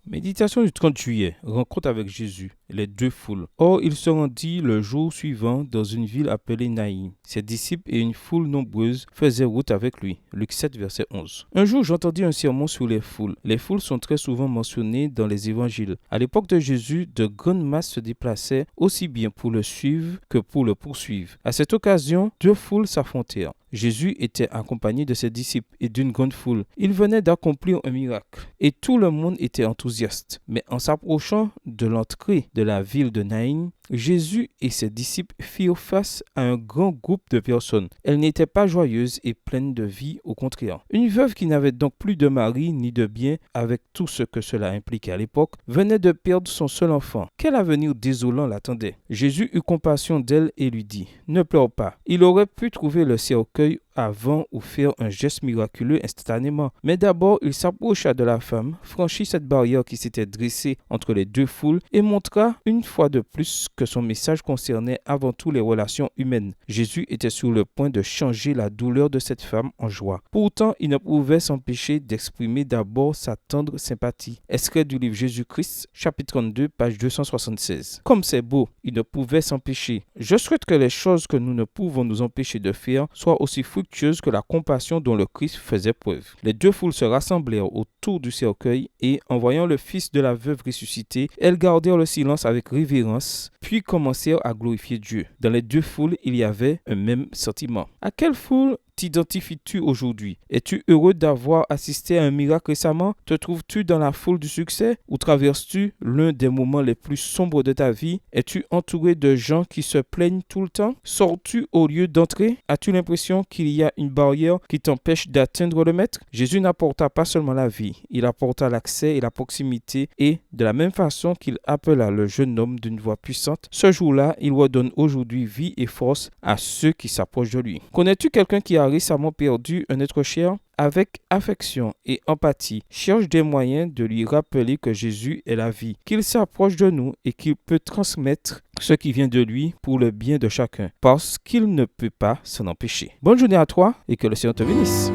Méditation du 30 juillet, rencontre avec Jésus, les deux foules. Or, il se rendit le jour suivant dans une ville appelée Naïm. Ses disciples et une foule nombreuse faisaient route avec lui. Luc 7, verset 11. Un jour, j'entendis un sermon sur les foules. Les foules sont très souvent mentionnées dans les évangiles. À l'époque de Jésus, de grandes masses se déplaçaient aussi bien pour le suivre que pour le poursuivre. À cette occasion, deux foules s'affrontèrent. Jésus était accompagné de ses disciples et d'une grande foule. Il venait d'accomplir un miracle et tout le monde était enthousiaste. Mais en s'approchant de l'entrée de la ville de Naïm, Jésus et ses disciples firent face à un grand groupe de personnes. Elles n'étaient pas joyeuses et pleines de vie, au contraire. Une veuve qui n'avait donc plus de mari ni de bien, avec tout ce que cela impliquait à l'époque, venait de perdre son seul enfant. Quel avenir désolant l'attendait? Jésus eut compassion d'elle et lui dit « Ne pleure pas ». Il aurait pu trouver le cercueil avant ou faire un geste miraculeux instantanément. Mais d'abord, il s'approcha de la femme, franchit cette barrière qui s'était dressée entre les deux foules et montra une fois de plus que son message concernait avant tout les relations humaines. Jésus était sur le point de changer la douleur de cette femme en joie. Pourtant, il ne pouvait s'empêcher d'exprimer d'abord sa tendre sympathie. Extrait du livre Jésus-Christ, chapitre 32, page 276. Comme c'est beau, il ne pouvait s'empêcher. Je souhaite que les choses que nous ne pouvons nous empêcher de faire soient aussi fructueuses que la compassion dont le Christ faisait preuve. Les deux foules se rassemblèrent autour du cercueil et, en voyant le fils de la veuve ressuscité, elles gardèrent le silence avec révérence, puis commencèrent à glorifier Dieu. Dans les deux foules, il y avait un même sentiment. À quelle foule t'identifies-tu aujourd'hui? Es-tu heureux d'avoir assisté à un miracle récemment? Te trouves-tu dans la foule du succès ou traverses-tu l'un des moments les plus sombres de ta vie? Es-tu entouré de gens qui se plaignent tout le temps? Sors-tu au lieu d'entrer? As-tu l'impression qu'il y a une barrière qui t'empêche d'atteindre le maître? Jésus n'apporta pas seulement la vie, il apporta l'accès et la proximité et, de la même façon qu'il appela le jeune homme d'une voix puissante, ce jour-là, il redonne aujourd'hui vie et force à ceux qui s'approchent de lui. Connais-tu quelqu'un qui a récemment perdu un être cher? Avec affection et empathie, cherche des moyens de lui rappeler que Jésus est la vie, qu'il s'approche de nous et qu'il peut transmettre ce qui vient de lui pour le bien de chacun, parce qu'il ne peut pas s'en empêcher. Bonne journée à toi et que le Seigneur te bénisse.